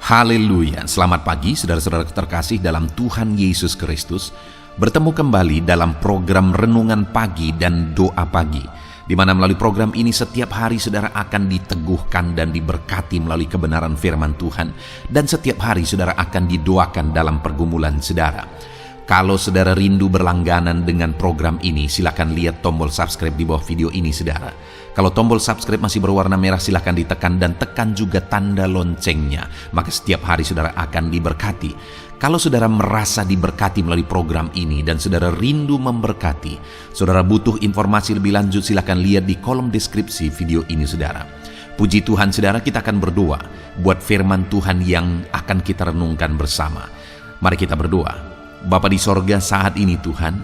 Haleluya, selamat pagi saudara-saudara terkasih dalam Tuhan Yesus Kristus. Bertemu kembali dalam program Renungan Pagi dan Doa Pagi, di mana melalui program ini setiap hari saudara akan diteguhkan dan diberkati melalui kebenaran firman Tuhan. Dan setiap hari saudara akan didoakan dalam pergumulan saudara. Kalau saudara rindu berlangganan dengan program ini, silakan lihat tombol subscribe di bawah video ini saudara. Kalau tombol subscribe masih berwarna merah, silakan ditekan dan tekan juga tanda loncengnya. Maka setiap hari saudara akan diberkati. Kalau saudara merasa diberkati melalui program ini dan saudara rindu memberkati, saudara butuh informasi lebih lanjut, silakan lihat di kolom deskripsi video ini saudara. Puji Tuhan saudara, kita akan berdoa buat firman Tuhan yang akan kita renungkan bersama. Mari kita berdoa. Bapa di sorga, saat ini Tuhan,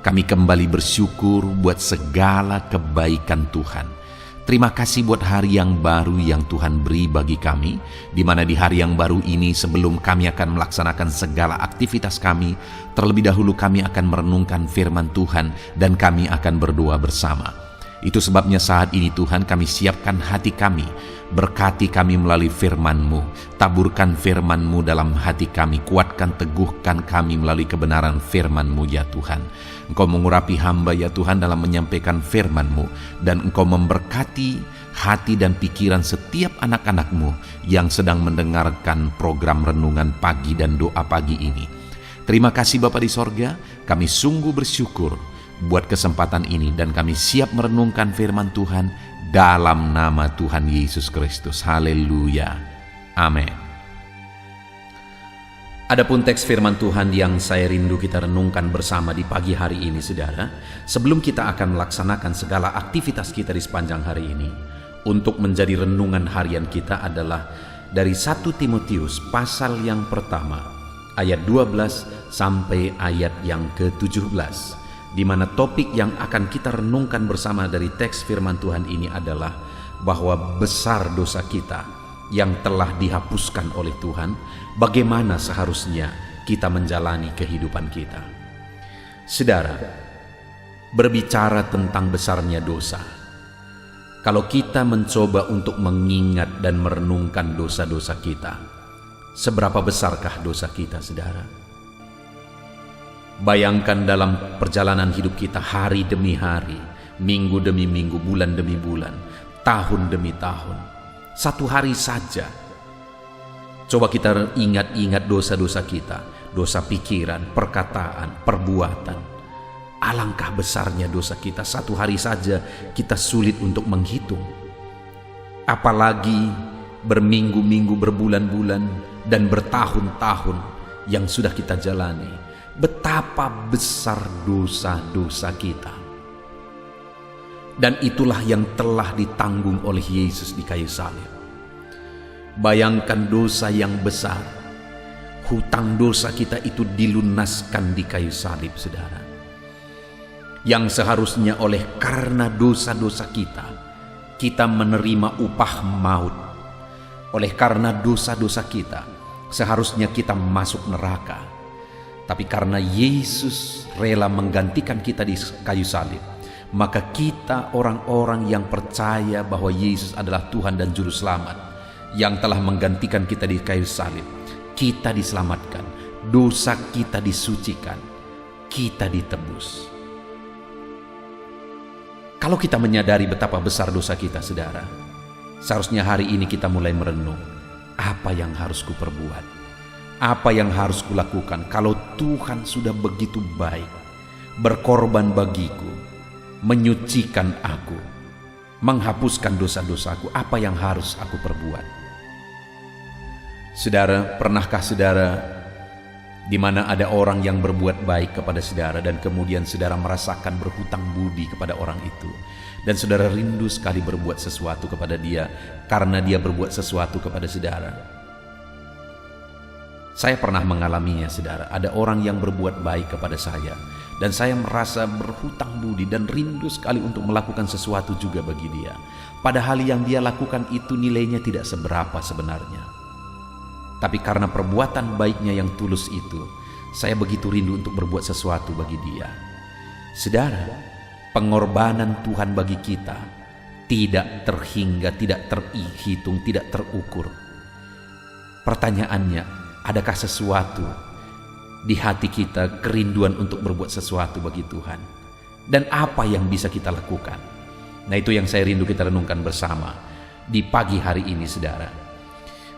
kami kembali bersyukur buat segala kebaikan Tuhan. Terima kasih buat hari yang baru yang Tuhan beri bagi kami, di mana di hari yang baru ini sebelum kami akan melaksanakan segala aktivitas kami, terlebih dahulu kami akan merenungkan firman Tuhan dan kami akan berdoa bersama. Itu sebabnya saat ini Tuhan kami siapkan hati kami, berkati kami melalui firman-Mu, taburkan firman-Mu dalam hati kami, kuatkan teguhkan kami melalui kebenaran firman-Mu ya Tuhan. Engkau mengurapi hamba ya Tuhan dalam menyampaikan firman-Mu, dan Engkau memberkati hati dan pikiran setiap anak-anak-Mu yang sedang mendengarkan program Renungan Pagi dan Doa Pagi ini. Terima kasih Bapa di sorga, kami sungguh bersyukur buat kesempatan ini dan kami siap merenungkan firman Tuhan dalam nama Tuhan Yesus Kristus. Haleluya. Amin. Adapun teks firman Tuhan yang saya rindu kita renungkan bersama di pagi hari ini saudara, sebelum kita akan melaksanakan segala aktivitas kita di sepanjang hari ini, untuk menjadi renungan harian kita adalah dari 1 Timotius pasal yang pertama ayat 12 sampai ayat yang ke-17, di mana topik yang akan kita renungkan bersama dari teks firman Tuhan ini adalah bahwa besar dosa kita yang telah dihapuskan oleh Tuhan, bagaimana seharusnya kita menjalani kehidupan kita. Saudara, berbicara tentang besarnya dosa, kalau kita mencoba untuk mengingat dan merenungkan dosa-dosa kita, seberapa besarkah dosa kita saudara? Bayangkan dalam perjalanan hidup kita hari demi hari, minggu demi minggu, bulan demi bulan, tahun demi tahun. Satu hari saja, coba kita ingat-ingat dosa-dosa kita, dosa pikiran, perkataan, perbuatan. Alangkah besarnya dosa kita, satu hari saja kita sulit untuk menghitung. Apalagi berminggu-minggu, berbulan-bulan, dan bertahun-tahun yang sudah kita jalani. Betapa besar dosa-dosa kita. Dan itulah yang telah ditanggung oleh Yesus di kayu salib. Bayangkan dosa yang besar. Hutang dosa kita itu dilunaskan di kayu salib saudara. Yang seharusnya oleh karena dosa-dosa kita, kita menerima upah maut. Oleh karena dosa-dosa kita, seharusnya kita masuk neraka. Tapi karena Yesus rela menggantikan kita di kayu salib, maka kita orang-orang yang percaya bahwa Yesus adalah Tuhan dan Juru Selamat yang telah menggantikan kita di kayu salib, kita diselamatkan, dosa kita disucikan, kita ditebus. Kalau kita menyadari betapa besar dosa kita saudara, seharusnya hari ini kita mulai merenung, apa yang harus kuperbuat? Apa yang harus kulakukan kalau Tuhan sudah begitu baik, berkorban bagiku, menyucikan aku, menghapuskan dosa-dosaku? Apa yang harus aku perbuat? Saudara, pernahkah saudara di mana ada orang yang berbuat baik kepada saudara dan kemudian saudara merasakan berhutang budi kepada orang itu, dan saudara rindu sekali berbuat sesuatu kepada dia karena dia berbuat sesuatu kepada saudara? Saya pernah mengalaminya saudara. Ada orang yang berbuat baik kepada saya dan saya merasa berhutang budi dan rindu sekali untuk melakukan sesuatu juga bagi dia. Padahal yang dia lakukan itu nilainya tidak seberapa sebenarnya. Tapi karena perbuatan baiknya yang tulus itu, saya begitu rindu untuk berbuat sesuatu bagi dia. Saudara, pengorbanan Tuhan bagi kita tidak terhingga, tidak terhitung, tidak terukur. Pertanyaannya, adakah sesuatu di hati kita, kerinduan untuk berbuat sesuatu bagi Tuhan? Dan apa yang bisa kita lakukan? Nah, itu yang saya rindu kita renungkan bersama di pagi hari ini, saudara.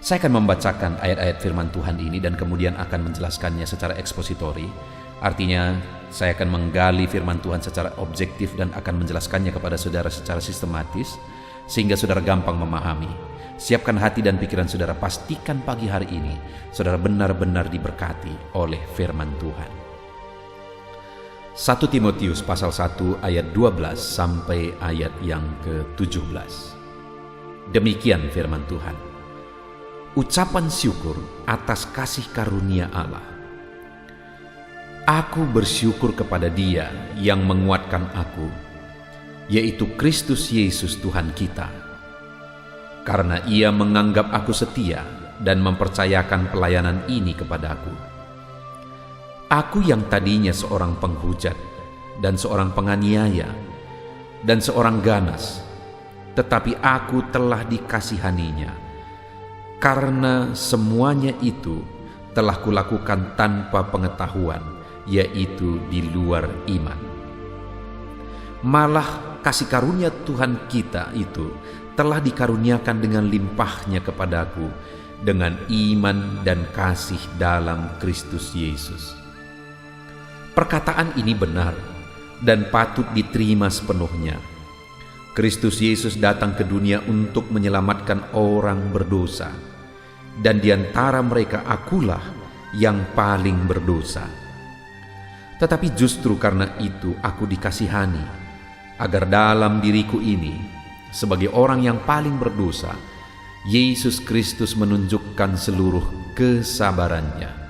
Saya akan membacakan ayat-ayat firman Tuhan ini dan kemudian akan menjelaskannya secara ekspositori. Artinya, saya akan menggali firman Tuhan secara objektif dan akan menjelaskannya kepada saudara secara sistematis, sehingga saudara gampang memahami. Siapkan hati dan pikiran saudara, pastikan pagi hari ini saudara benar-benar diberkati oleh firman Tuhan. 1 Timotius pasal 1 ayat 12 sampai ayat yang ke-17. Demikian firman Tuhan. Ucapan syukur atas kasih karunia Allah. Aku bersyukur kepada Dia yang menguatkan aku, yaitu Kristus Yesus Tuhan kita. Karena Ia menganggap aku setia dan mempercayakan pelayanan ini kepadaku. Aku yang tadinya seorang penghujat dan seorang penganiaya dan seorang ganas, tetapi aku telah dikasihaninya. Karena semuanya itu telah kulakukan tanpa pengetahuan, yaitu di luar iman. Malah kasih karunia Tuhan kita itu telah dikaruniakan dengan limpahnya kepadaku dengan iman dan kasih dalam Kristus Yesus. Perkataan ini benar dan patut diterima sepenuhnya. Kristus Yesus datang ke dunia untuk menyelamatkan orang berdosa, dan di antara mereka akulah yang paling berdosa. Tetapi justru karena itu aku dikasihani, agar dalam diriku ini, sebagai orang yang paling berdosa, Yesus Kristus menunjukkan seluruh kesabarannya.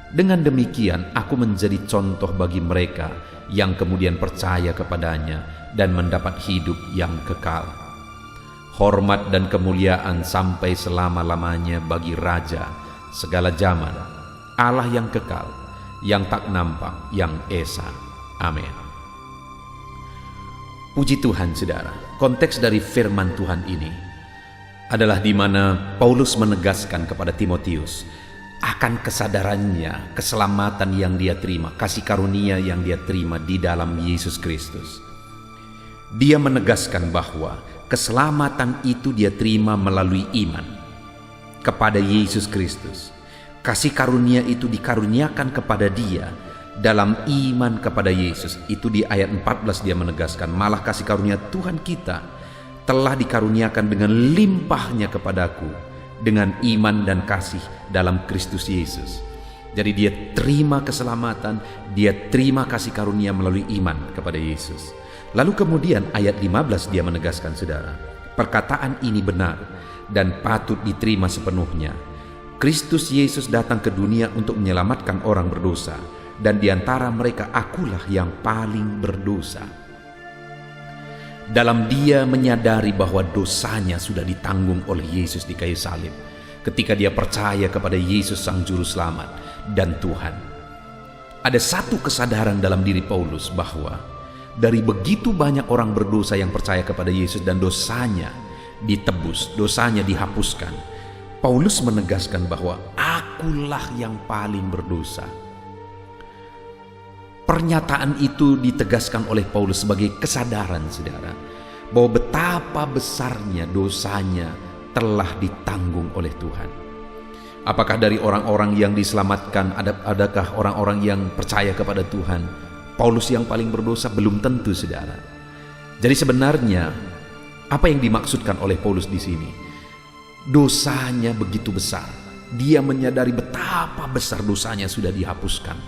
Dengan demikian aku menjadi contoh bagi mereka yang kemudian percaya kepadanya dan mendapat hidup yang kekal. Hormat dan kemuliaan sampai selama-lamanya bagi Raja segala zaman, Allah yang kekal, yang tak nampak, yang esa. Amin. Puji Tuhan, saudara. Konteks dari firman Tuhan ini adalah di mana Paulus menegaskan kepada Timotius akan kesadarannya, keselamatan yang dia terima, kasih karunia yang dia terima di dalam Yesus Kristus. Dia menegaskan bahwa keselamatan itu dia terima melalui iman kepada Yesus Kristus. Kasih karunia itu dikaruniakan kepada dia dalam iman kepada Yesus. Itu di ayat 14 dia menegaskan, malah kasih karunia Tuhan kita telah dikaruniakan dengan limpahnya kepadaku dengan iman dan kasih dalam Kristus Yesus. Jadi dia terima keselamatan, dia terima kasih karunia melalui iman kepada Yesus. Lalu kemudian ayat 15 dia menegaskan, saudara, perkataan ini benar dan patut diterima sepenuhnya. Kristus Yesus datang ke dunia untuk menyelamatkan orang berdosa, dan di antara mereka akulah yang paling berdosa. Dalam dia menyadari bahwa dosanya sudah ditanggung oleh Yesus di kayu salib, ketika dia percaya kepada Yesus Sang Juru Selamat dan Tuhan. Ada satu kesadaran dalam diri Paulus bahwa dari begitu banyak orang berdosa yang percaya kepada Yesus dan dosanya ditebus, dosanya dihapuskan, Paulus menegaskan bahwa akulah yang paling berdosa. Pernyataan itu ditegaskan oleh Paulus sebagai kesadaran, saudara, bahwa betapa besarnya dosanya telah ditanggung oleh Tuhan. Apakah dari orang-orang yang diselamatkan, adakah orang-orang yang percaya kepada Tuhan, Paulus yang paling berdosa? Belum tentu, saudara. Jadi sebenarnya apa yang dimaksudkan oleh Paulus di sini? Dosanya begitu besar. Dia menyadari betapa besar dosanya sudah dihapuskan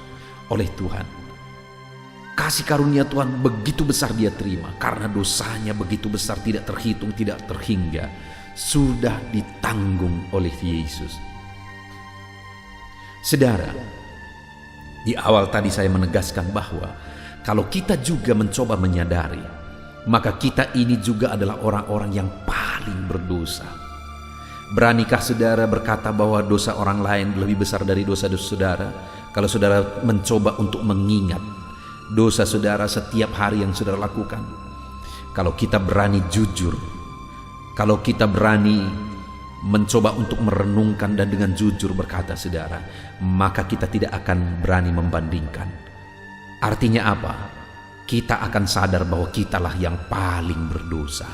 oleh Tuhan. Kasih karunia Tuhan begitu besar dia terima karena dosanya begitu besar, tidak terhitung, tidak terhingga, sudah ditanggung oleh Yesus. Saudara, di awal tadi saya menegaskan bahwa kalau kita juga mencoba menyadari, maka kita ini juga adalah orang-orang yang paling berdosa. Beranikah saudara berkata bahwa dosa orang lain lebih besar dari dosa-dosa saudara? Kalau saudara mencoba untuk mengingat dosa saudara setiap hari yang saudara lakukan, kalau kita berani jujur, kalau kita berani mencoba untuk merenungkan dan dengan jujur berkata, saudara, maka kita tidak akan berani membandingkan. Artinya apa? Kita akan sadar bahwa kitalah yang paling berdosa.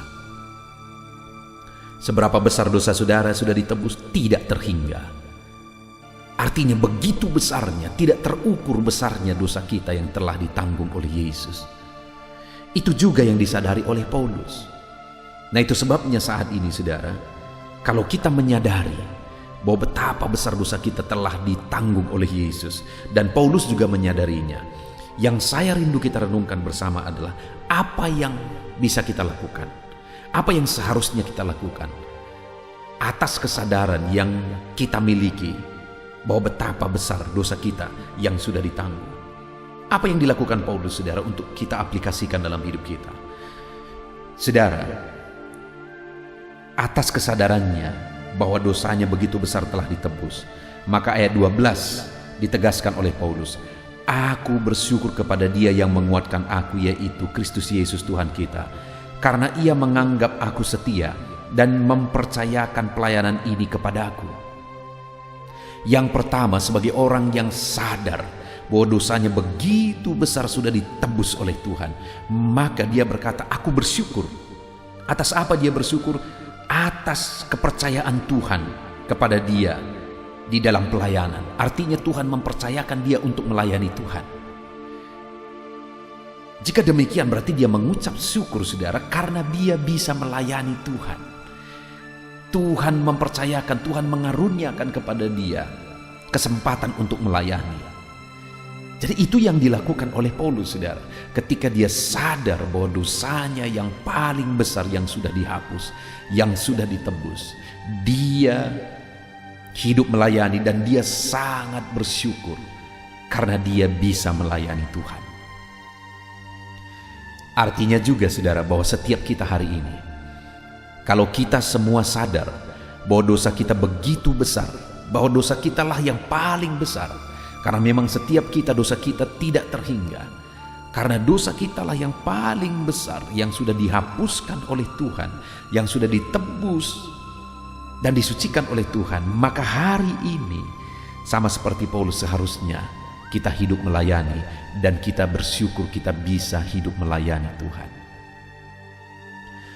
Seberapa besar dosa saudara sudah ditebus tidak terhingga. Artinya begitu besarnya, tidak terukur besarnya dosa kita yang telah ditanggung oleh Yesus. Itu juga yang disadari oleh Paulus. Nah, itu sebabnya saat ini, saudara, kalau kita menyadari bahwa betapa besar dosa kita telah ditanggung oleh Yesus, dan Paulus juga menyadarinya, yang saya rindu kita renungkan bersama adalah apa yang bisa kita lakukan, apa yang seharusnya kita lakukan atas kesadaran yang kita miliki bahwa betapa besar dosa kita yang sudah ditanggung. Apa yang dilakukan Paulus, saudara, untuk kita aplikasikan dalam hidup kita? Saudara, atas kesadarannya bahwa dosanya begitu besar telah ditebus, maka ayat 12 ditegaskan oleh Paulus, aku bersyukur kepada Dia yang menguatkan aku, yaitu Kristus Yesus Tuhan kita, karena Ia menganggap aku setia dan mempercayakan pelayanan ini kepada aku. Yang pertama, sebagai orang yang sadar bahwa dosanya begitu besar sudah ditebus oleh Tuhan, maka dia berkata, aku bersyukur. Atas apa dia bersyukur? Atas kepercayaan Tuhan kepada dia di dalam pelayanan. Artinya Tuhan mempercayakan dia untuk melayani Tuhan. Jika demikian berarti dia mengucap syukur, saudara, karena dia bisa melayani Tuhan. Tuhan mempercayakan, Tuhan mengaruniakan kepada dia kesempatan untuk melayani. Jadi itu yang dilakukan oleh Paulus, saudara, ketika dia sadar bahwa dosanya yang paling besar yang sudah dihapus, yang sudah ditebus, dia hidup melayani dan dia sangat bersyukur karena dia bisa melayani Tuhan. Artinya juga, saudara, bahwa setiap kita hari ini, kalau kita semua sadar bahwa dosa kita begitu besar, bahwa dosa kita lah yang paling besar, karena memang setiap kita, dosa kita tidak terhingga, karena dosa kita lah yang paling besar yang sudah dihapuskan oleh Tuhan, yang sudah ditebus dan disucikan oleh Tuhan. Maka hari ini sama seperti Paulus, seharusnya kita hidup melayani dan kita bersyukur kita bisa hidup melayani Tuhan.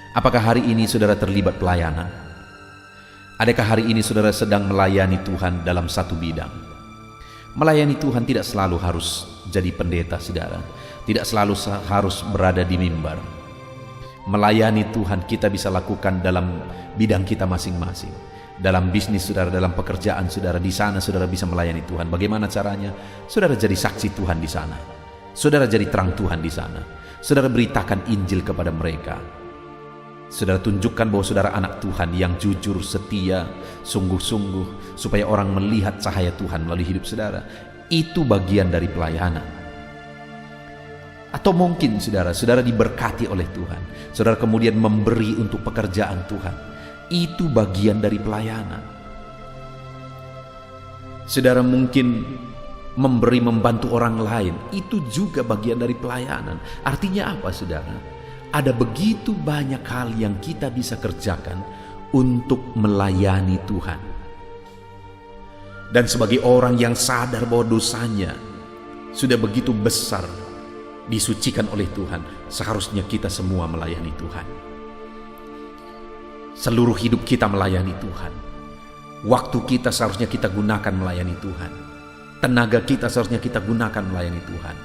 Apakah hari ini saudara terlibat pelayanan? Adakah hari ini saudara sedang melayani Tuhan dalam satu bidang? Melayani Tuhan tidak selalu harus jadi pendeta, saudara. Tidak selalu harus berada di mimbar. Melayani Tuhan kita bisa lakukan dalam bidang kita masing-masing. Dalam bisnis saudara, dalam pekerjaan saudara, di sana saudara bisa melayani Tuhan. Bagaimana caranya? Saudara jadi saksi Tuhan di sana. Saudara jadi terang Tuhan di sana. Saudara beritakan Injil kepada mereka. Saudara tunjukkan bahwa saudara anak Tuhan yang jujur, setia, sungguh-sungguh, supaya orang melihat cahaya Tuhan melalui hidup saudara. Itu bagian dari pelayanan. Atau mungkin saudara diberkati oleh Tuhan, saudara kemudian memberi untuk pekerjaan Tuhan. Itu bagian dari pelayanan. Saudara mungkin memberi, membantu orang lain, itu juga bagian dari pelayanan. Artinya apa, saudara? Ada begitu banyak hal yang kita bisa kerjakan untuk melayani Tuhan. Dan sebagai orang yang sadar bahwa dosanya sudah begitu besar disucikan oleh Tuhan, seharusnya kita semua melayani Tuhan. Seluruh hidup kita melayani Tuhan. Waktu kita seharusnya kita gunakan melayani Tuhan. Tenaga kita seharusnya kita gunakan melayani Tuhan.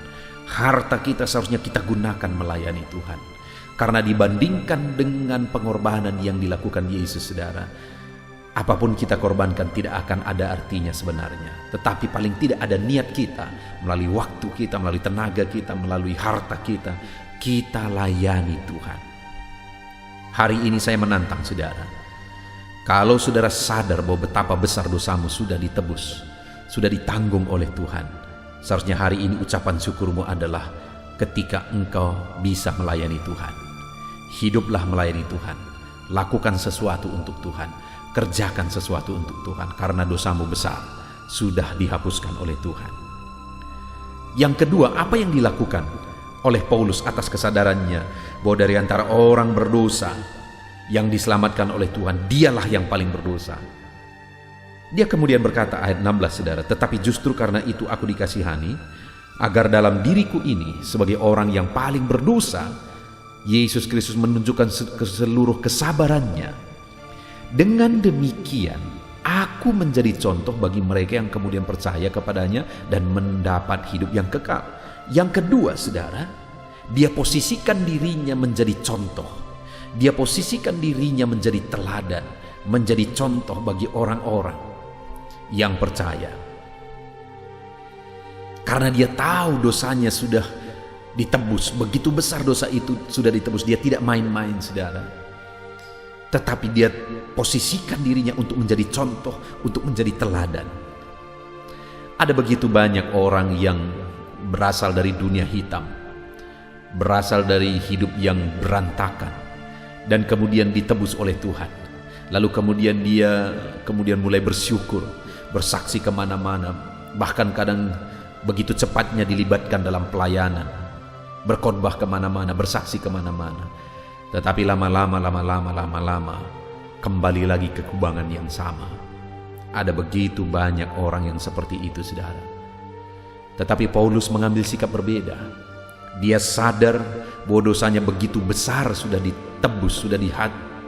Harta kita seharusnya kita gunakan melayani Tuhan. Karena dibandingkan dengan pengorbanan yang dilakukan Yesus, saudara, apapun kita korbankan tidak akan ada artinya sebenarnya. Tetapi paling tidak ada niat kita, melalui waktu kita, melalui tenaga kita, melalui harta kita, kita layani Tuhan. Hari ini saya menantang saudara, kalau saudara sadar bahwa betapa besar dosamu sudah ditebus, sudah ditanggung oleh Tuhan, seharusnya hari ini ucapan syukurmu adalah ketika engkau bisa melayani Tuhan. Hiduplah melayani Tuhan. Lakukan sesuatu untuk Tuhan. Kerjakan sesuatu untuk Tuhan. Karena dosamu besar sudah dihapuskan oleh Tuhan. Yang kedua, apa yang dilakukan oleh Paulus atas kesadarannya bahwa dari antara orang berdosa yang diselamatkan oleh Tuhan, dialah yang paling berdosa. Dia kemudian berkata, ayat 16 saudara, tetapi justru karena itu aku dikasihani, agar dalam diriku ini sebagai orang yang paling berdosa, Yesus Kristus menunjukkan seluruh kesabarannya. Dengan demikian, aku menjadi contoh bagi mereka yang kemudian percaya kepadanya dan mendapat hidup yang kekal. Yang kedua, saudara, dia posisikan dirinya menjadi contoh. Dia posisikan dirinya menjadi teladan, menjadi contoh bagi orang-orang yang percaya. Karena dia tahu dosanya sudah ditebus, begitu besar dosa itu sudah ditebus. Dia tidak main-main, saudara. Tetapi dia posisikan dirinya untuk menjadi contoh, untuk menjadi teladan. Ada begitu banyak orang yang berasal dari dunia hitam, berasal dari hidup yang berantakan, dan kemudian ditebus oleh Tuhan. Lalu kemudian dia mulai bersyukur, bersaksi kemana-mana, bahkan kadang begitu cepatnya dilibatkan dalam pelayanan, berkhotbah kemana-mana, bersaksi kemana-mana. Tetapi lama-lama kembali lagi ke kubangan yang sama. Ada begitu banyak orang yang seperti itu, saudara. Tetapi Paulus mengambil sikap berbeda. Dia sadar bahwa dosanya begitu besar, sudah ditebus, sudah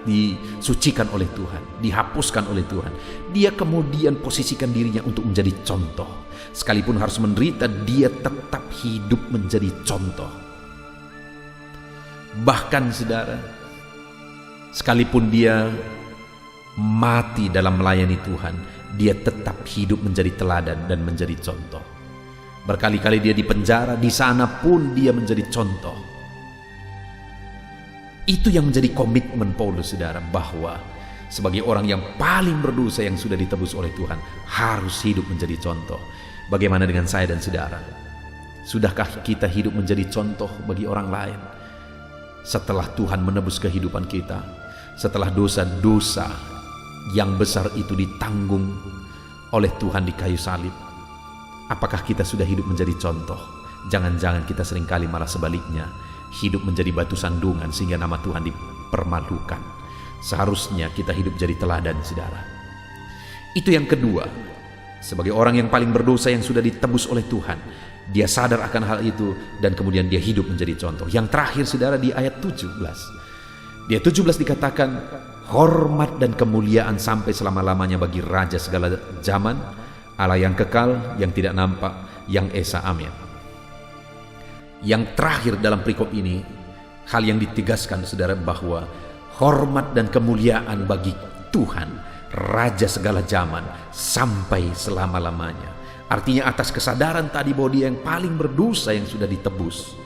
disucikan oleh Tuhan, dihapuskan oleh Tuhan. Dia kemudian posisikan dirinya untuk menjadi contoh. Sekalipun harus menderita, dia tetap hidup menjadi contoh. Bahkan, saudara, sekalipun dia mati dalam melayani Tuhan, dia tetap hidup menjadi teladan dan menjadi contoh. Berkali-kali dia dipenjara, di sana pun dia menjadi contoh. Itu yang menjadi komitmen Paulus, saudara, bahwa sebagai orang yang paling berdosa yang sudah ditebus oleh Tuhan, harus hidup menjadi contoh. Bagaimana dengan saya dan saudara? Sudahkah kita hidup menjadi contoh bagi orang lain? Setelah Tuhan menebus kehidupan kita, setelah dosa-dosa yang besar itu ditanggung oleh Tuhan di kayu salib, apakah kita sudah hidup menjadi contoh? Jangan-jangan kita seringkali malah sebaliknya, hidup menjadi batu sandungan sehingga nama Tuhan dipermalukan. Seharusnya kita hidup jadi teladan, saudara. Itu yang kedua. Sebagai orang yang paling berdosa yang sudah ditebus oleh Tuhan, dia sadar akan hal itu dan kemudian dia hidup menjadi contoh. Yang terakhir, saudara, di ayat 17. Di ayat 17 dikatakan, hormat dan kemuliaan sampai selama-lamanya bagi Raja segala zaman, Allah yang kekal, yang tidak nampak, yang esa, amin. Yang terakhir dalam perikop ini, hal yang ditegaskan, saudara, bahwa hormat dan kemuliaan bagi Tuhan, Raja segala zaman, sampai selama-lamanya. Artinya atas kesadaran tadi bahwa dia yang paling berdosa yang sudah ditebus,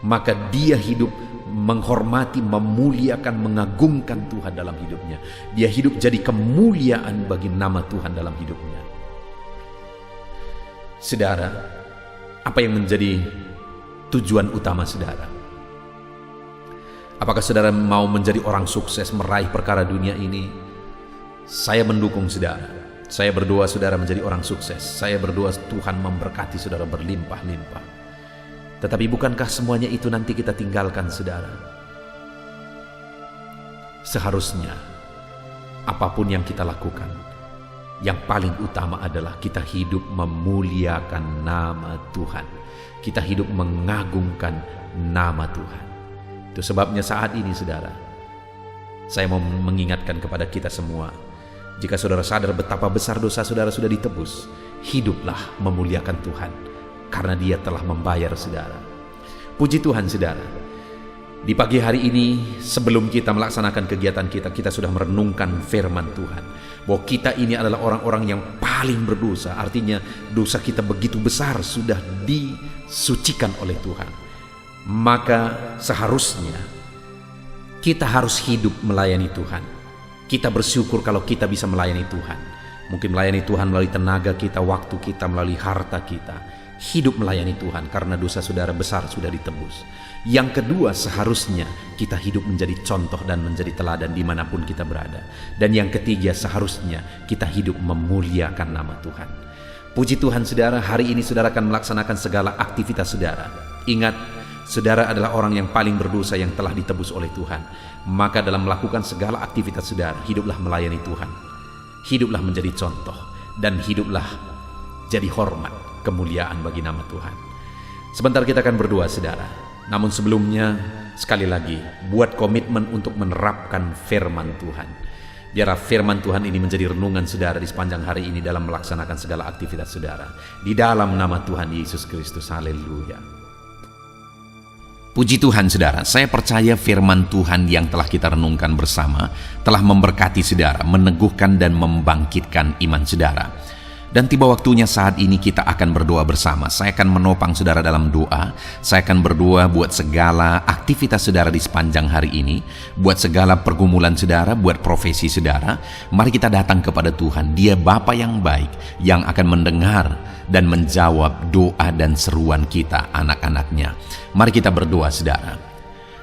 maka dia hidup menghormati, memuliakan, mengagungkan Tuhan dalam hidupnya. Dia hidup jadi kemuliaan bagi nama Tuhan dalam hidupnya. Saudara, apa yang menjadi tujuan utama saudara? Apakah saudara mau menjadi orang sukses, meraih perkara dunia ini? Saya mendukung saudara. Saya berdoa saudara menjadi orang sukses. Saya berdoa Tuhan memberkati saudara berlimpah-limpah. Tetapi bukankah semuanya itu nanti kita tinggalkan, saudara? Seharusnya apapun yang kita lakukan, yang paling utama adalah kita hidup memuliakan nama Tuhan. Kita hidup mengagungkan nama Tuhan. Itu sebabnya saat ini, saudara, saya mau mengingatkan kepada kita semua. Jika saudara sadar betapa besar dosa saudara sudah ditebus, hiduplah memuliakan Tuhan, karena Dia telah membayar, saudara. Puji Tuhan, saudara. Di pagi hari ini, sebelum kita melaksanakan kegiatan kita, kita sudah merenungkan firman Tuhan, bahwa kita ini adalah orang-orang yang paling berdosa. Artinya dosa kita begitu besar, sudah disucikan oleh Tuhan. Maka seharusnya kita harus hidup melayani Tuhan. Kita bersyukur kalau kita bisa melayani Tuhan. Mungkin melayani Tuhan melalui tenaga kita, waktu kita, melalui harta kita. Hidup melayani Tuhan karena dosa saudara besar sudah ditebus. Yang kedua, seharusnya kita hidup menjadi contoh dan menjadi teladan dimanapun kita berada. Dan yang ketiga, seharusnya kita hidup memuliakan nama Tuhan. Puji Tuhan, saudara, hari ini saudara akan melaksanakan segala aktivitas saudara. Ingat, Saudara adalah orang yang paling berdosa yang telah ditebus oleh Tuhan. Maka dalam melakukan segala aktivitas saudara, hiduplah melayani Tuhan. Hiduplah menjadi contoh, dan hiduplah jadi hormat, kemuliaan bagi nama Tuhan. Sebentar kita akan berdoa saudara. Namun sebelumnya, sekali lagi, buat komitmen untuk menerapkan firman Tuhan. Biarlah firman Tuhan ini menjadi renungan saudara di sepanjang hari ini dalam melaksanakan segala aktivitas saudara. Di dalam nama Tuhan Yesus Kristus, haleluya. Puji Tuhan saudara, saya percaya firman Tuhan yang telah kita renungkan bersama telah memberkati saudara, meneguhkan dan membangkitkan iman saudara. Dan tiba waktunya saat ini kita akan berdoa bersama. Saya akan menopang saudara dalam doa. Saya akan berdoa buat segala aktivitas saudara di sepanjang hari ini, buat segala pergumulan saudara, buat profesi saudara. Mari kita datang kepada Tuhan. Dia Bapa yang baik, yang akan mendengar dan menjawab doa dan seruan kita, anak-anaknya. Mari kita berdoa saudara.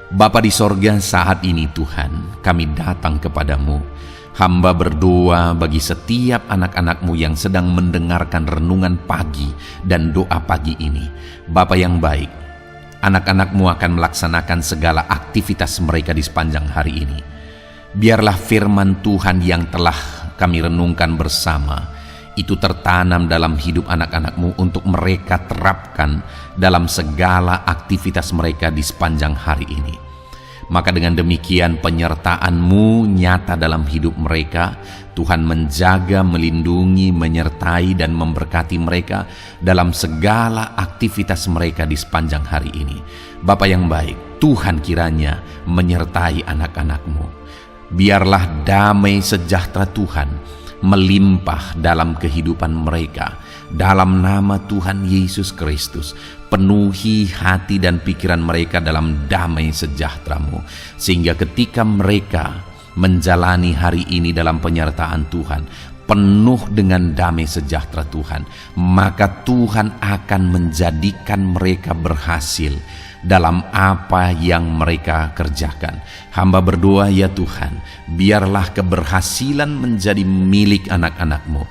Bapa di sorga, saat ini Tuhan, kami datang kepadamu. Hamba berdoa bagi setiap anak-anak-Mu yang sedang mendengarkan renungan pagi dan doa pagi ini. Bapa yang baik, anak-anak-Mu akan melaksanakan segala aktivitas mereka di sepanjang hari ini. Biarlah firman Tuhan yang telah kami renungkan bersama itu tertanam dalam hidup anak-anak-Mu untuk mereka terapkan dalam segala aktivitas mereka di sepanjang hari ini. Maka dengan demikian penyertaan-Mu nyata dalam hidup mereka. Tuhan menjaga, melindungi, menyertai dan memberkati mereka dalam segala aktivitas mereka di sepanjang hari ini. Bapa yang baik, Tuhan kiranya menyertai anak-anak-Mu. Biarlah damai sejahtera Tuhan melimpah dalam kehidupan mereka. Dalam nama Tuhan Yesus Kristus, penuhi hati dan pikiran mereka dalam damai sejahtera-Mu, sehingga ketika mereka menjalani hari ini dalam penyertaan Tuhan, penuh dengan damai sejahtera Tuhan, maka Tuhan akan menjadikan mereka berhasil dalam apa yang mereka kerjakan. Hamba berdoa ya Tuhan, biarlah keberhasilan menjadi milik anak-anak-Mu.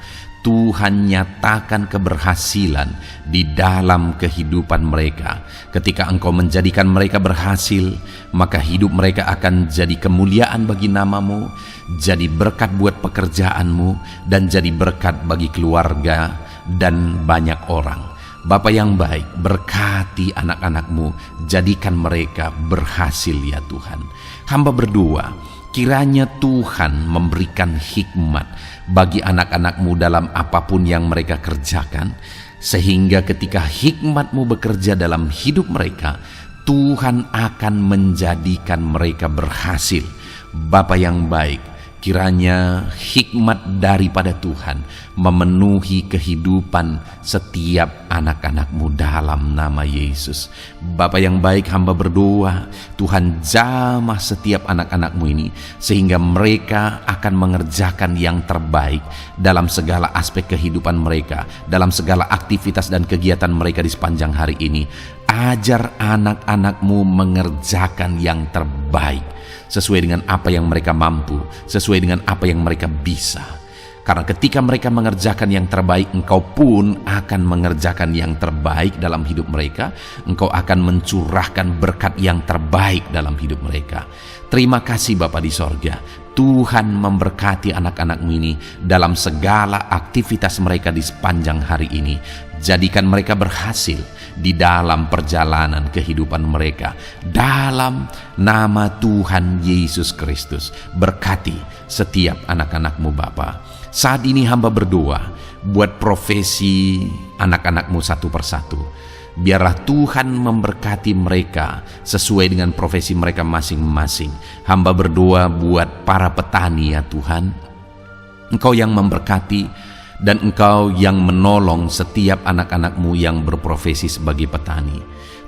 Tuhan nyatakan keberhasilan di dalam kehidupan mereka. Ketika Engkau menjadikan mereka berhasil, maka hidup mereka akan jadi kemuliaan bagi nama-Mu, jadi berkat buat pekerjaan-Mu, dan jadi berkat bagi keluarga dan banyak orang. Bapa yang baik, berkati anak-anak-Mu, jadikan mereka berhasil ya Tuhan. Hamba berdoa, kiranya Tuhan memberikan hikmat bagi anak-anak-Mu dalam apapun yang mereka kerjakan, sehingga ketika hikmat-Mu bekerja dalam hidup mereka, Tuhan akan menjadikan mereka berhasil. Bapa yang baik, kiranya hikmat daripada Tuhan memenuhi kehidupan setiap anak-anak-Mu dalam nama Yesus. Bapa yang baik, hamba berdoa, Tuhan jamah setiap anak-anak-Mu ini, sehingga mereka akan mengerjakan yang terbaik dalam segala aspek kehidupan mereka, dalam segala aktivitas dan kegiatan mereka di sepanjang hari ini. Ajar anak-anak-Mu mengerjakan yang terbaik, sesuai dengan apa yang mereka mampu, sesuai dengan apa yang mereka bisa. Karena ketika mereka mengerjakan yang terbaik, Engkau pun akan mengerjakan yang terbaik dalam hidup mereka. Engkau akan mencurahkan berkat yang terbaik dalam hidup mereka. Terima kasih Bapa di sorga. Tuhan memberkati anak-anak-Mu ini dalam segala aktivitas mereka di sepanjang hari ini. Jadikan mereka berhasil di dalam perjalanan kehidupan mereka. Dalam nama Tuhan Yesus Kristus, berkati setiap anak-anak-Mu Bapa. Saat ini hamba berdoa buat profesi anak-anak-Mu satu persatu. Biarlah Tuhan memberkati mereka sesuai dengan profesi mereka masing-masing. Hamba berdoa buat para petani ya Tuhan. Engkau yang memberkati dan Engkau yang menolong setiap anak-anak-Mu yang berprofesi sebagai petani.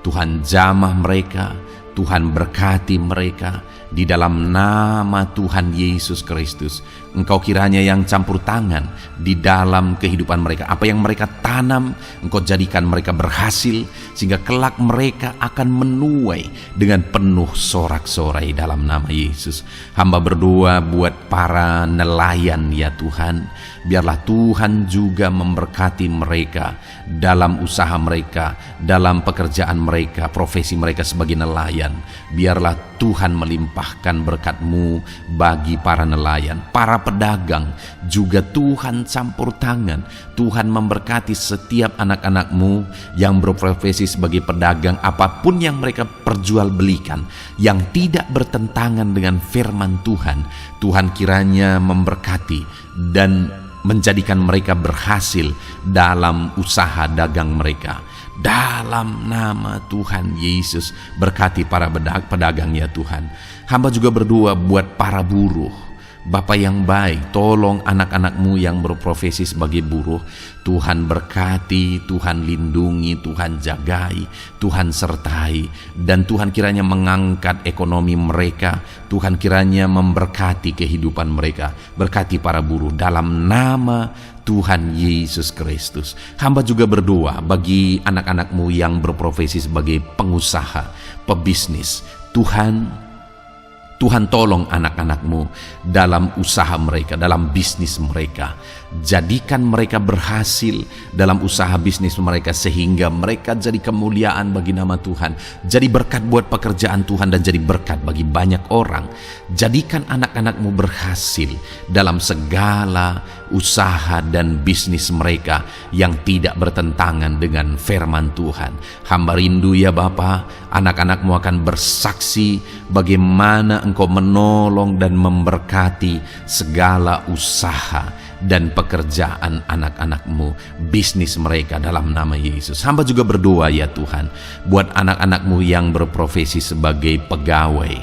Tuhan jamah mereka, Tuhan berkati mereka, di dalam nama Tuhan Yesus Kristus. Engkau kiranya yang campur tangan di dalam kehidupan mereka. Apa yang mereka tanam, Engkau jadikan mereka berhasil, sehingga kelak mereka akan menuai dengan penuh sorak-sorai dalam nama Yesus. Hamba berdoa buat para nelayan ya Tuhan. Biarlah Tuhan juga memberkati mereka dalam usaha mereka, dalam pekerjaan mereka, profesi mereka sebagai nelayan. Biarlah Tuhan melimpahkan berkat-Mu bagi para nelayan, para pedagang juga Tuhan campur tangan. Tuhan memberkati setiap anak-anak-Mu yang berprofesi sebagai pedagang, apapun yang mereka perjualbelikan yang tidak bertentangan dengan firman Tuhan. Tuhan kiranya memberkati dan menjadikan mereka berhasil dalam usaha dagang mereka. Dalam nama Tuhan Yesus, berkati para pedagang ya Tuhan. Hamba juga berdoa buat para buruh. Bapa yang baik, tolong anak-anak-Mu yang berprofesi sebagai buruh. Tuhan berkati, Tuhan lindungi, Tuhan jagai, Tuhan sertai. Dan Tuhan kiranya mengangkat ekonomi mereka. Tuhan kiranya memberkati kehidupan mereka. Berkati para buruh dalam nama Tuhan Yesus Kristus. Hamba juga berdoa bagi anak-anak-Mu yang berprofesi sebagai pengusaha, pebisnis. Tuhan tolong anak-anak-Mu dalam usaha mereka, dalam bisnis mereka. Jadikan mereka berhasil dalam usaha bisnis mereka, sehingga mereka jadi kemuliaan bagi nama Tuhan. Jadi berkat buat pekerjaan Tuhan dan jadi berkat bagi banyak orang. Jadikan anak-anak-Mu berhasil dalam segala usaha dan bisnis mereka yang tidak bertentangan dengan firman Tuhan. Hamba rindu ya Bapa, anak-anak-Mu akan bersaksi bagaimana Engkau menolong dan memberkati segala usaha dan pekerjaan anak-anak-Mu, bisnis mereka dalam nama Yesus. Hamba juga berdoa ya Tuhan buat anak-anak-Mu yang berprofesi sebagai pegawai,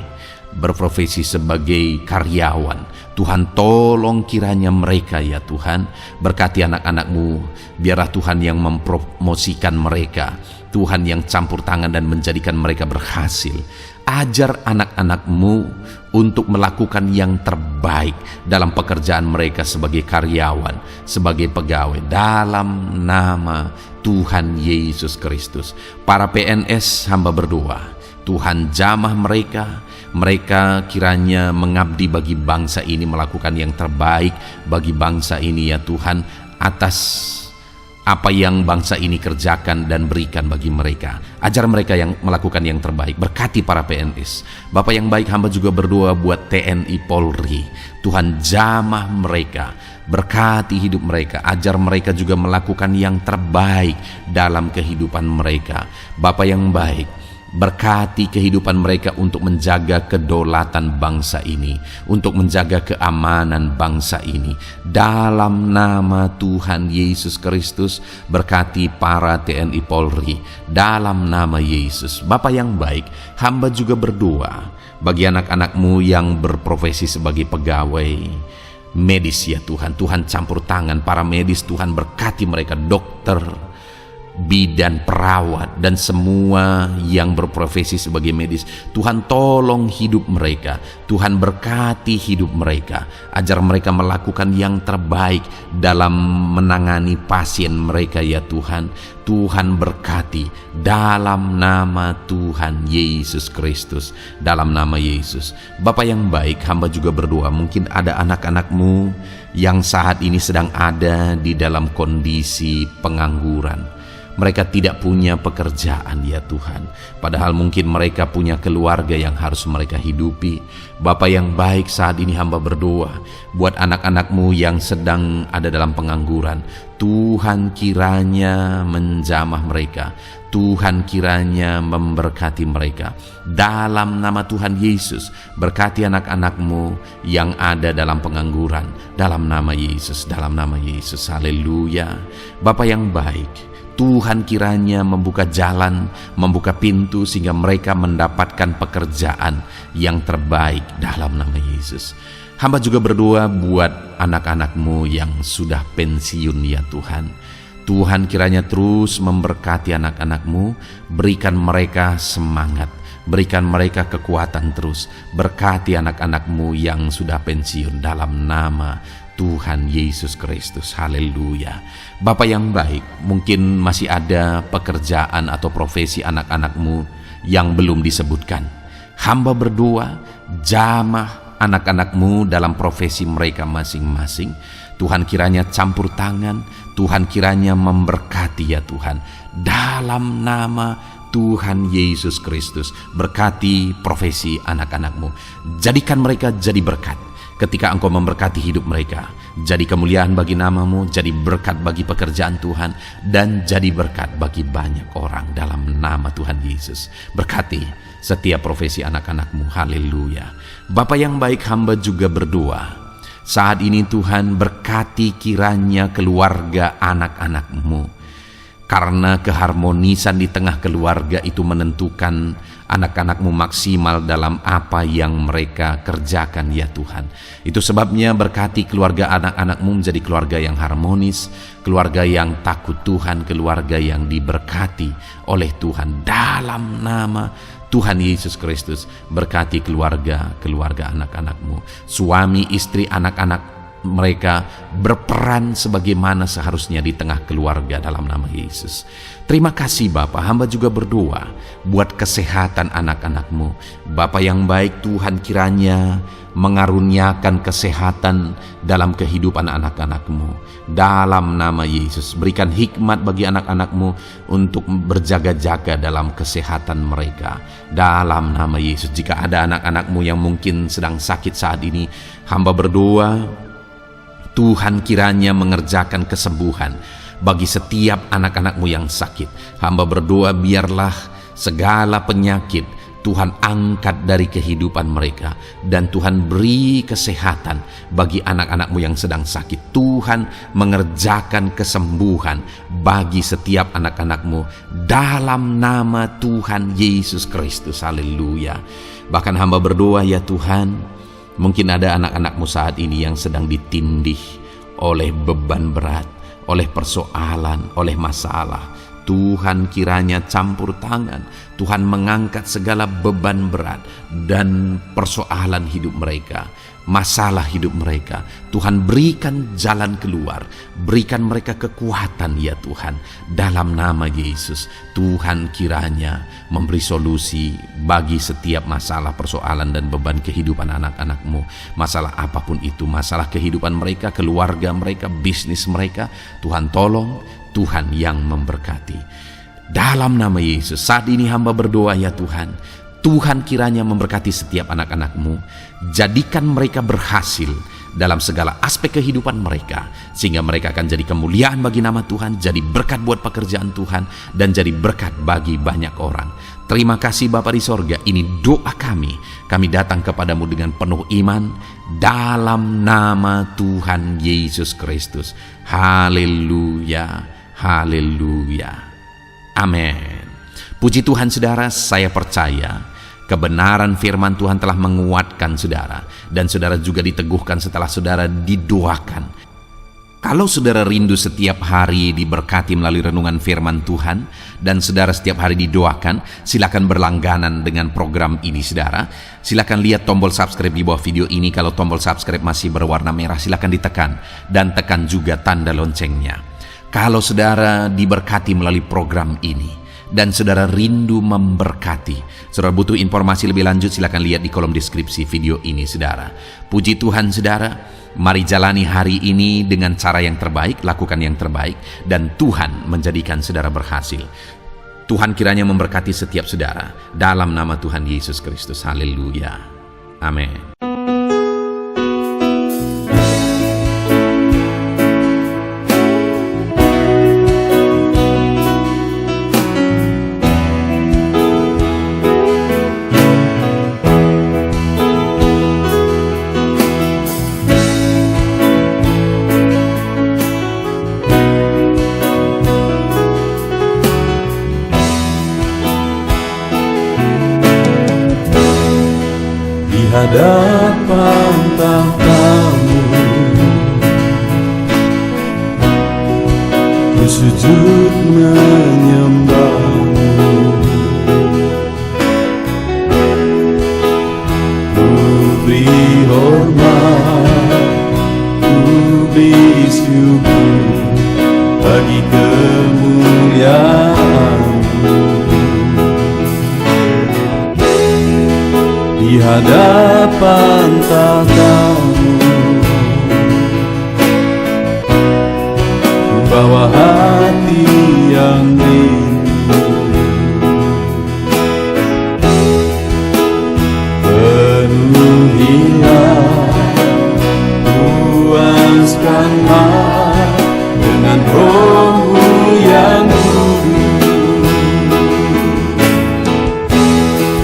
berprofesi sebagai karyawan. Tuhan tolong kiranya mereka ya Tuhan, berkati anak-anak-Mu. Biarlah Tuhan yang mempromosikan mereka, Tuhan yang campur tangan dan menjadikan mereka berhasil. Ajar anak-anak-Mu untuk melakukan yang terbaik dalam pekerjaan mereka sebagai karyawan, sebagai pegawai, dalam nama Tuhan Yesus Kristus. Para PNS hamba berdoa, Tuhan jamah mereka kiranya mengabdi bagi bangsa ini, melakukan yang terbaik bagi bangsa ini ya Tuhan, atas apa yang bangsa ini kerjakan dan berikan bagi mereka. Ajar mereka yang melakukan yang terbaik. Berkati para PNS. Bapak yang baik, hamba juga berdoa buat TNI Polri. Tuhan jamah mereka, berkati hidup mereka. Ajar mereka juga melakukan yang terbaik dalam kehidupan mereka. Bapak yang baik, berkati kehidupan mereka untuk menjaga kedaulatan bangsa ini, untuk menjaga keamanan bangsa ini. Dalam nama Tuhan Yesus Kristus, berkati para TNI Polri dalam nama Yesus. Bapa yang baik, hamba juga berdoa bagi anak-anak-Mu yang berprofesi sebagai pegawai medis ya Tuhan. Tuhan campur tangan para medis, Tuhan berkati mereka, dokter, bidan, perawat, dan semua yang berprofesi sebagai medis. Tuhan tolong hidup mereka, Tuhan berkati hidup mereka. Ajar mereka melakukan yang terbaik dalam menangani pasien mereka ya Tuhan. Tuhan berkati dalam nama Tuhan Yesus Kristus, dalam nama Yesus. Bapa yang baik, hamba juga berdoa, mungkin ada anak-anak-Mu yang saat ini sedang ada di dalam kondisi pengangguran. Mereka tidak punya pekerjaan ya Tuhan, padahal mungkin mereka punya keluarga yang harus mereka hidupi. Bapa yang baik, saat ini hamba berdoa buat anak-anak-Mu yang sedang ada dalam pengangguran. Tuhan kiranya menjamah mereka, Tuhan kiranya memberkati mereka. Dalam nama Tuhan Yesus, berkati anak-anak-Mu yang ada dalam pengangguran, dalam nama Yesus, dalam nama Yesus. Haleluya. Bapa yang baik, Tuhan kiranya membuka jalan, membuka pintu, sehingga mereka mendapatkan pekerjaan yang terbaik dalam nama Yesus. Hamba juga berdoa buat anak-anak-Mu yang sudah pensiun ya Tuhan. Tuhan kiranya terus memberkati anak-anak-Mu, berikan mereka semangat, Berikan mereka kekuatan terus. Berkati anak-anak-Mu yang sudah pensiun dalam nama Tuhan Yesus Kristus. Haleluya. Bapa yang baik, mungkin masih ada pekerjaan atau profesi anak-anak-Mu yang belum disebutkan. Hamba berdoa, jamah anak-anak-Mu dalam profesi mereka masing-masing. Tuhan kiranya campur tangan, Tuhan kiranya memberkati ya Tuhan. Dalam nama Tuhan Yesus Kristus, berkati profesi anak-anak-Mu. Jadikan mereka jadi berkat ketika Engkau memberkati hidup mereka. Jadi kemuliaan bagi nama-Mu, jadi berkat bagi pekerjaan Tuhan, dan jadi berkat bagi banyak orang dalam nama Tuhan Yesus. Berkati setiap profesi anak-anak-Mu. Haleluya. Bapa yang baik, hamba juga berdoa. Saat ini Tuhan, berkati kiranya keluarga anak-anak-Mu. Karena keharmonisan di tengah keluarga itu menentukan anak-anak-Mu maksimal dalam apa yang mereka kerjakan ya Tuhan. Itu sebabnya berkati keluarga anak-anak-Mu menjadi keluarga yang harmonis, keluarga yang takut Tuhan, keluarga yang diberkati oleh Tuhan. Dalam nama Tuhan Yesus Kristus, berkati keluarga anak-anak-Mu. Suami, istri, anak-anak mereka berperan sebagaimana seharusnya di tengah keluarga dalam nama Yesus. Terima kasih Bapa, hamba juga berdoa buat kesehatan anak-anak-Mu. Bapa yang baik, Tuhan kiranya mengaruniakan kesehatan dalam kehidupan anak-anak-Mu. Dalam nama Yesus, berikan hikmat bagi anak-anak-Mu untuk berjaga-jaga dalam kesehatan mereka. Dalam nama Yesus, jika ada anak-anak-Mu yang mungkin sedang sakit saat ini, hamba berdoa Tuhan kiranya mengerjakan kesembuhan bagi setiap anak-anak-Mu yang sakit. Hamba berdoa biarlah segala penyakit Tuhan angkat dari kehidupan mereka, dan Tuhan beri kesehatan bagi anak-anak-Mu yang sedang sakit. Tuhan mengerjakan kesembuhan bagi setiap anak-anak-Mu dalam nama Tuhan Yesus Kristus. Haleluya. Bahkan hamba berdoa ya Tuhan, mungkin ada anak-anak-Mu saat ini yang sedang ditindih oleh beban berat, oleh persoalan, oleh masalah. Tuhan kiranya campur tangan, Tuhan mengangkat segala beban berat dan persoalan hidup mereka, masalah hidup mereka. Tuhan berikan jalan keluar, berikan mereka kekuatan ya Tuhan. Dalam nama Yesus, Tuhan kiranya memberi solusi bagi setiap masalah, persoalan dan beban kehidupan anak-anak-Mu. Masalah apapun itu, masalah kehidupan mereka, keluarga mereka, bisnis mereka, Tuhan tolong, Tuhan yang memberkati. Dalam nama Yesus, saat ini hamba berdoa ya Tuhan, Tuhan kiranya memberkati setiap anak-anak-Mu. Jadikan mereka berhasil dalam segala aspek kehidupan mereka, sehingga mereka akan jadi kemuliaan bagi nama Tuhan, jadi berkat buat pekerjaan Tuhan, dan jadi berkat bagi banyak orang. Terima kasih Bapa di sorga, ini doa kami. Kami datang kepadamu dengan penuh iman, dalam nama Tuhan Yesus Kristus. Haleluya, haleluya, amin. Puji Tuhan saudara, saya percaya kebenaran firman Tuhan telah menguatkan saudara, dan saudara juga diteguhkan setelah saudara didoakan. Kalau saudara rindu setiap hari diberkati melalui renungan firman Tuhan, dan saudara setiap hari didoakan, silakan berlangganan dengan program ini saudara. Silakan lihat tombol subscribe di bawah video ini. Kalau tombol subscribe masih berwarna merah, silakan ditekan, dan tekan juga tanda loncengnya. Kalau saudara diberkati melalui program ini, dan saudara rindu memberkati, saudara butuh informasi lebih lanjut, silakan lihat di kolom deskripsi video ini saudara. Puji Tuhan saudara, mari jalani hari ini dengan cara yang terbaik, lakukan yang terbaik, dan Tuhan menjadikan saudara berhasil. Tuhan kiranya memberkati setiap saudara dalam nama Tuhan Yesus Kristus. Haleluya, amin. Hadapan tahta-Mu, ku sujud menyembah-Mu. bagi kemuliaan-Mu. Di hadapan tahta-Mu ku bawa hati yang rindu. Penuhilah, puaskanlah dengan Roh-Mu yang kudus.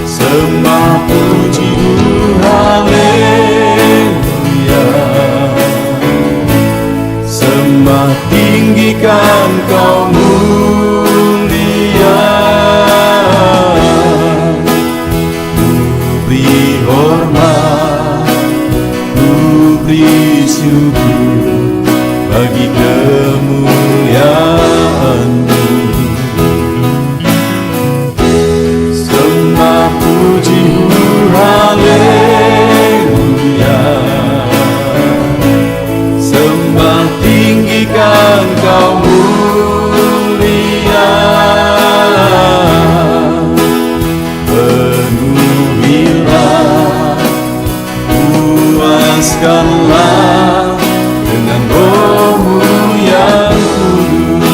Sembah puji-Mu, haleluya. Sembah tinggikan Kau mulia. Ku beri hormat, ku beri syukur bagi kemuliaan-Mu. Sembah puji-Mu, haleluya. Sembah tinggikan Kau mulia. Penuhilah, puaskanlah dengan Roh-Mu yang kudus.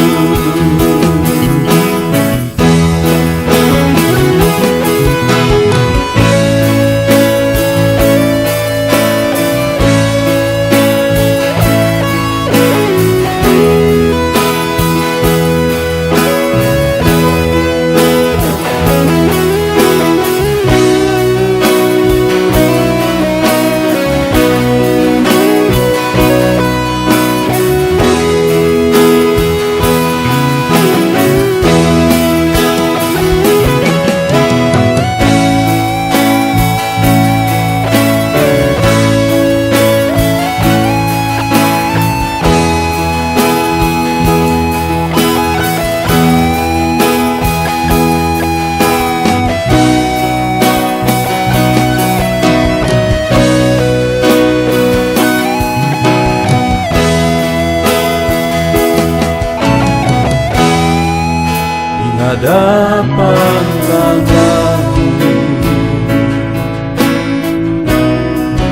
Hadapan tahta-Mu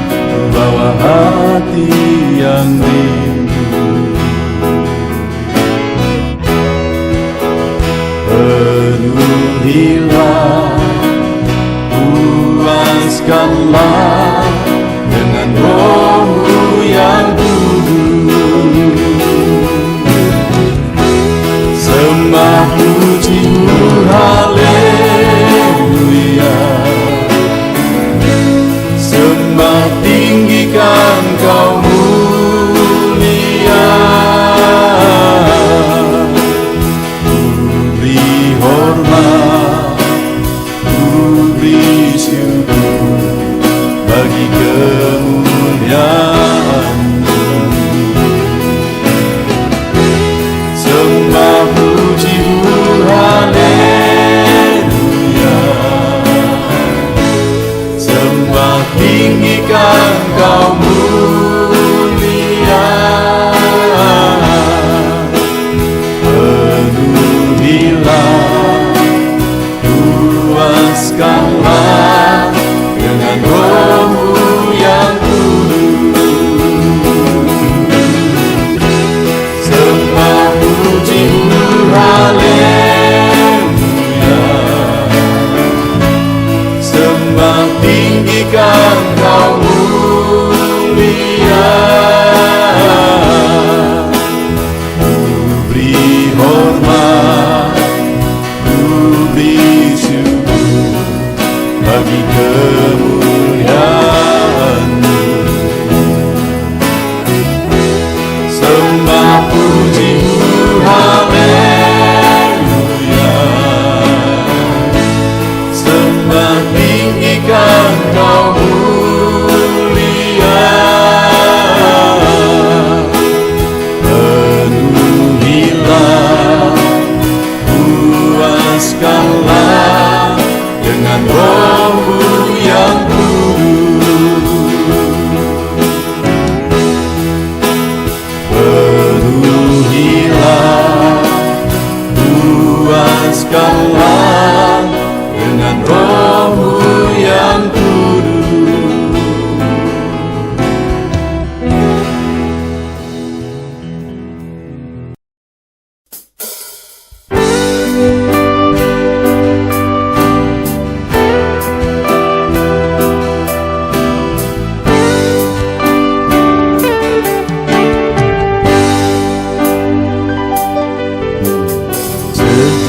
ku bawa hati yang rindu. Penuhilah, puaskanlah dengan Roh-Mu yang kudus. Sembah puji-Mu, haleluya. Sembah tinggikan Kau mulia. Ku beri hormat, ku beri syukur bagi kemuliaan-Mu. Sembah puji-Mu, haleluya.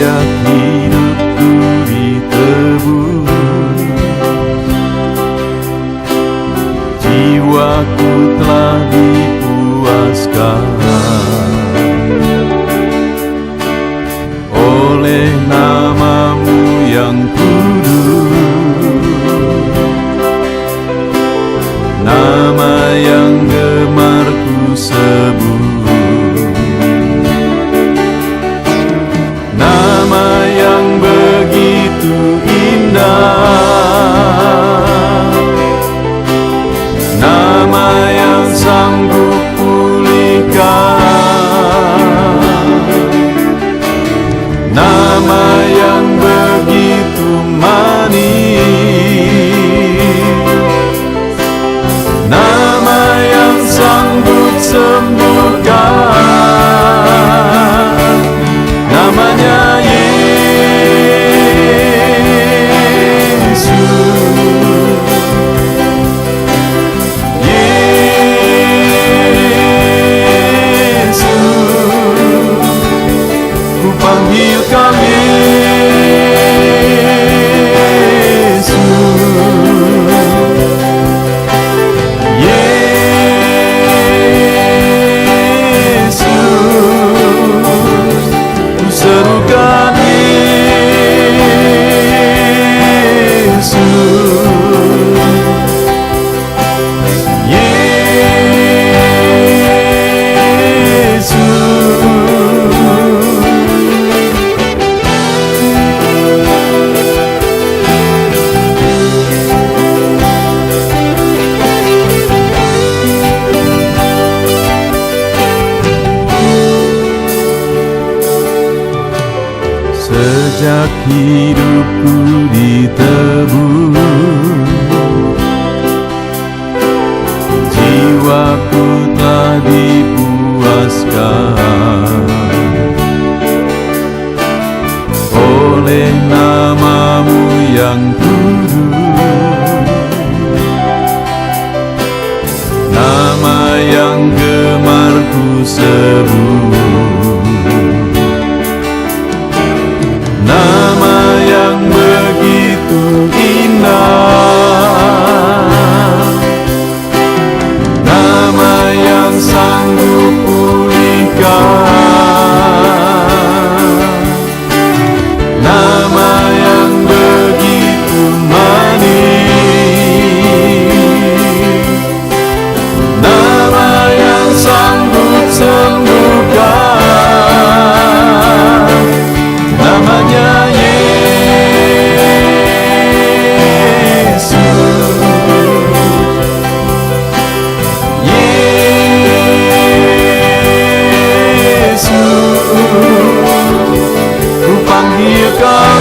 Sejak hidupku ditebus, jiwaku telah dipuaskan oleh nama-Mu yang kudus, nama yang gemar ku sebut, nama yang begitu indah, nama yang sanggup pulihkan, nama yang begitu manis, nama yang sanggup sembuhkan, namanya Yesus. Yesus, ku panggil Kau Yesus. Yesus, ku serukan Yesus. Sejak hidupku ditebus, jiwaku telah dipuaskan oleh nama-Mu yang kudus, nama yang gemar ku sebut, nama yang begitu indah, nama yang sanggup pulihkan, nama yang begitu manis, nama yang sanggup sembuhkan, namanya Yesus. Yesus, ku panggil Kau